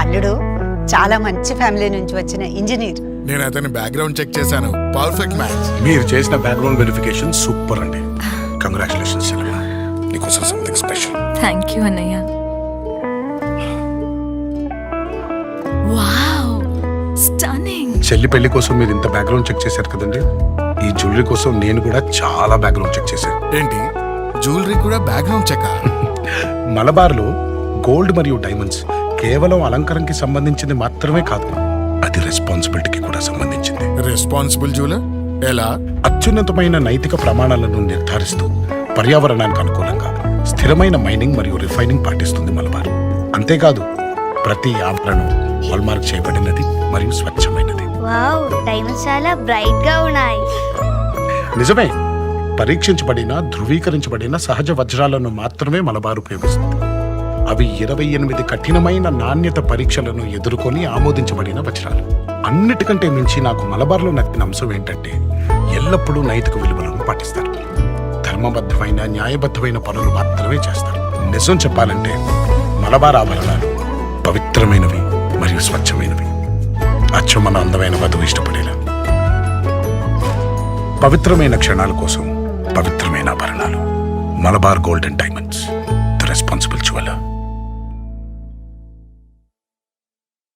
అల్లుడు చాలా మంచి ఫ్యామిలీ నుంచి వచ్చిన ఇంజనీర్. నేను అతని బ్యాక్గ్రౌండ్ చెక్ చేశాను, పర్ఫెక్ట్ మ్యాచ్. మీరు చేసిన బ్యాక్గ్రౌండ్ వెరిఫికేషన్ సూపర్ అండి. కంగ్రాచులేషన్స్ చెల్లెమ్మ, నీకోసం సంథింగ్ స్పెషల్. థ్యాంక్ యూ అన్నయ్య. Wow, stunning. చెల్లి పెళ్లి కోసం మీరు ఇంత బ్యాక్గ్రౌండ్ చెక్ చేశారు కదండి, ఈ జ్యువెలరీ కోసం నేను కూడా చాలా బ్యాక్గ్రౌండ్ చెక్ చేశాను. ఏంటి, జ్యువెలరీ కూడా బ్యాక్గ్రౌండ్ చెక్? మలబార్లో గోల్డ్ మరియు డైమండ్స్ కేవలం అలంకరణకి సంబంధించింది మాత్రమే కాదు, అది రెస్పాన్సిబిలిటీకి కూడా సంబంధించింది. రెస్పాన్సిబుల్ జ్యువెలర్ ఎలా? అత్యున్నతమైన నైతిక ప్రమాణాలను నిర్ధారిస్తూ పర్యావరణానికి అనుకూలంగా స్థిరమైన మైనింగ్ మరియు రిఫైనింగ్ పాటిస్తుంది మలబార్. అంతేకాదు, ప్రతి ఆభరణం హాల్మార్క్ చేయబడినది మరియు స్వచ్ఛమైనది. వావ్, డైమండ్స్ చాలా బ్రైట్ గా ఉన్నాయి. నిజమే, పరీక్షించబడిన ధృవీకరించబడిన సహజ వజ్రాలను మాత్రమే మలబార్ ఉపయోగిస్తుంది. అవి 28 కఠినమైన నాణ్యత పరీక్షలను ఎదుర్కొని ఆమోదించబడిన వజ్రాలు. అన్నిటికంటే మించి నాకు మలబార్లో నచ్చిన అంశం ఏంటంటే ఎల్లప్పుడూ నైతిక విలువలను పాటిస్తారు. ధర్మబద్ధమైన న్యాయబద్ధమైన పనులు మాత్రమే చేస్తారు. నిజం చెప్పాలంటే మలబార్ ఆభరణాలు పవిత్రమైనవి మరియు స్వచ్ఛమైనవి. అచ్చం మన అందమైన వధువు ఇష్టపడేలా. పవిత్రమైన క్షణాల కోసం పవిత్రమైన ఆభరణాలు. Malabar gold and diamonds, the responsible jeweller.